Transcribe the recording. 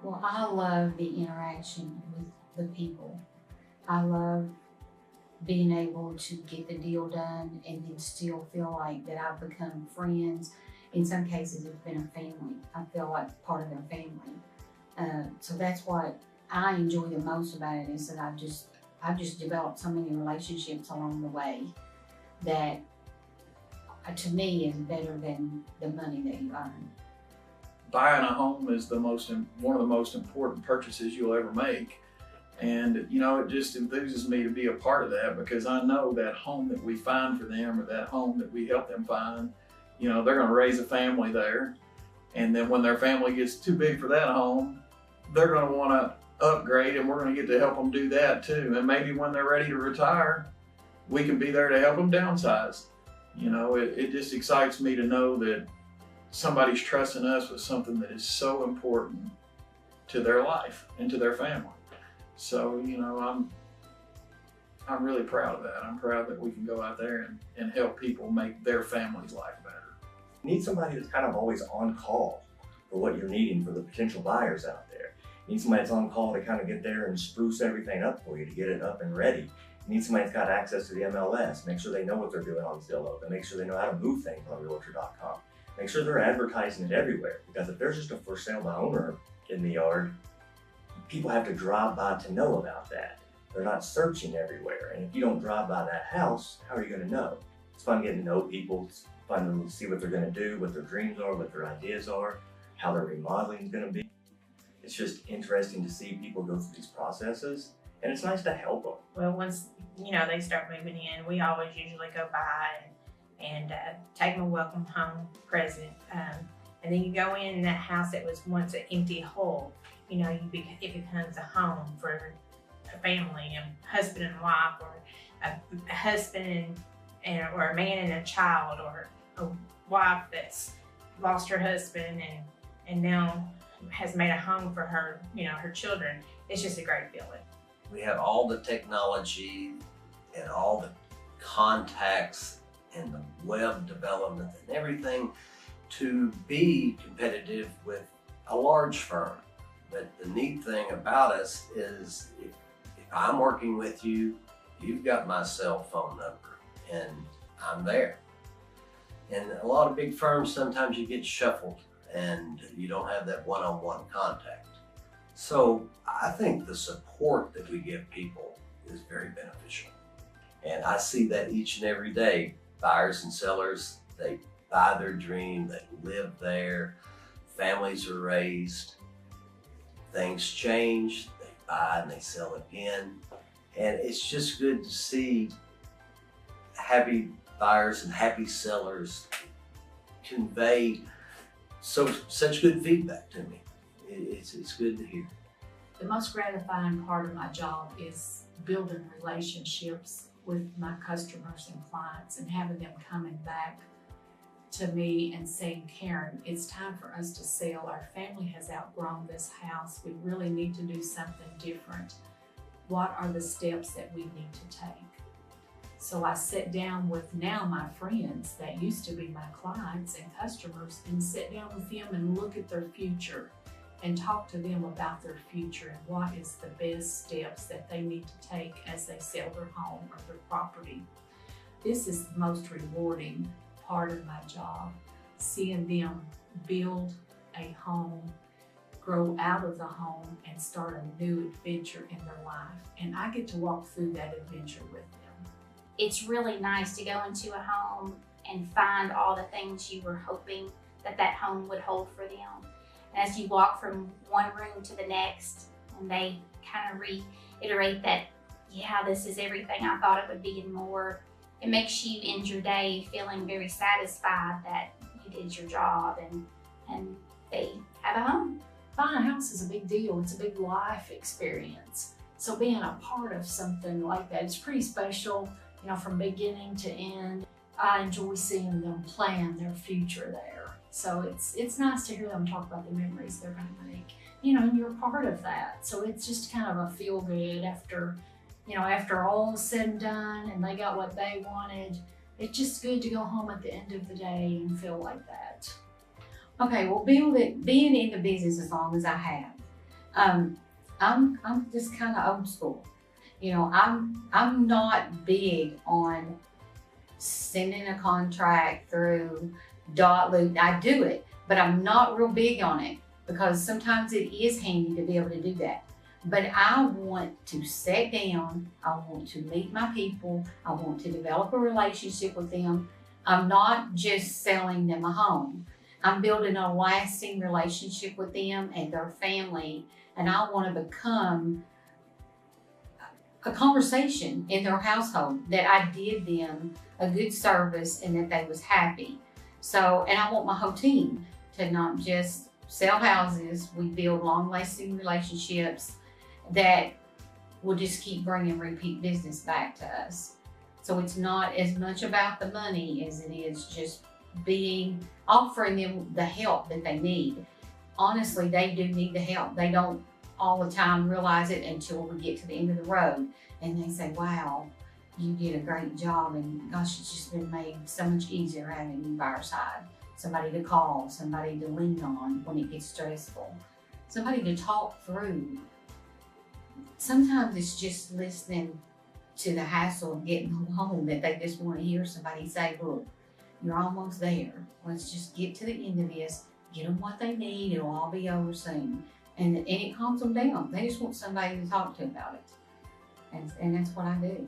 Well, I love the interaction with the people. I love being able to get the deal done and then still feel like that I've become friends. In some cases, it's been a family. I feel like part of their family. So that's what I enjoy the most about it is that I've just developed so many relationships along the way that to me is better than the money that you earn. Buying a home is one of the most important purchases you'll ever make. And it just enthuses me to be a part of that because I know that home that we find for them or that home that we help them find, they're going to raise a family there. And then when their family gets too big for that home, they're going to want to upgrade, and we're going to get to help them do that too. And maybe when they're ready to retire, we can be there to help them downsize. It just excites me to know that somebody's trusting us with something that is so important to their life and to their family. So, I'm really proud of that. I'm proud that we can go out there and help people make their family's life better. You need somebody that's kind of always on call for what you're needing for the potential buyers out there. You need somebody that's on call to kind of get there and spruce everything up for you, to get it up and ready. You need somebody that's got access to the MLS, make sure they know what they're doing on Zillow, and make sure they know how to move things on Realtor.com. Make sure they're advertising it everywhere, because if there's just a for sale by owner in the yard, people have to drive by to know about that. They're not searching everywhere. And if you don't drive by that house, how are you going to know? It's fun getting to know people. It's fun to see what they're going to do, what their dreams are, what their ideas are, how their remodeling is going to be. It's just interesting to see people go through these processes, and it's nice to help them. Well, once they start moving in, we always usually go by and take them a welcome home present. And then you go in that house that was once an empty hull. It becomes a home for a family, a husband and wife, or a husband or a man and a child, or a wife that's lost her husband and now has made a home for her, her children. It's just a great feeling. We have all the technology and all the contacts and the web development and everything to be competitive with a large firm. But the neat thing about us is if I'm working with you, you've got my cell phone number and I'm there. And a lot of big firms, sometimes you get shuffled and you don't have that one-on-one contact. So I think the support that we give people is very beneficial. And I see that each and every day. Buyers and sellers, they buy their dream, they live there, families are raised, things change, they buy and they sell again. And it's just good to see happy buyers and happy sellers convey such good feedback to me. It's good to hear. The most gratifying part of my job is building relationships with my customers and clients and having them coming back to me and saying, Karen, it's time for us to sell. Our family has outgrown this house. We really need to do something different. What are the steps that we need to take? So I sit down with now my friends that used to be my clients and customers and sit down with them and look at their future and talk to them about their future and what is the best steps that they need to take as they sell their home or their property. This is the most rewarding part of my job, seeing them build a home, grow out of the home, and start a new adventure in their life. And I get to walk through that adventure with them. It's really nice to go into a home and find all the things you were hoping that home would hold for them. And as you walk from one room to the next, and they kind of reiterate that, yeah, this is everything I thought it would be and more, it makes you end your day feeling very satisfied that you did your job and they have a home. Buying a house is a big deal. It's a big life experience. So being a part of something like that, it's pretty special, from beginning to end. I enjoy seeing them plan their future there. So it's nice to hear them talk about the memories they're going to make, and you're a part of that. So it's just kind of a feel good after all is said and done and they got what they wanted. It's just good to go home at the end of the day and feel like that. Okay, well, being in the business as long as I have, I'm just kind of old school. You know, I'm not big on sending a contract through Dotloop. I do it, but I'm not real big on it because sometimes it is handy to be able to do that. But I want to sit down, I want to meet my people, I want to develop a relationship with them. I'm not just selling them a home. I'm building a lasting relationship with them and their family, and I want to become a conversation in their household, that I did them a good service and that they was happy. So, and I want my whole team to not just sell houses. We build long-lasting relationships that will just keep bringing repeat business back to us. So it's not as much about the money as it is just offering them the help that they need. Honestly, they do need the help. They don't all the time realize it until we get to the end of the road and they say, wow, you did a great job, and gosh, it's just been made so much easier having you by our side. Somebody to call, somebody to lean on when it gets stressful, somebody to talk through. Sometimes it's just listening to the hassle of getting home that they just want to hear somebody say, look, you're almost there. Let's just get to the end of this, get them what they need, it'll all be over soon. And it calms them down. They just want somebody to talk to about it. And that's what I do.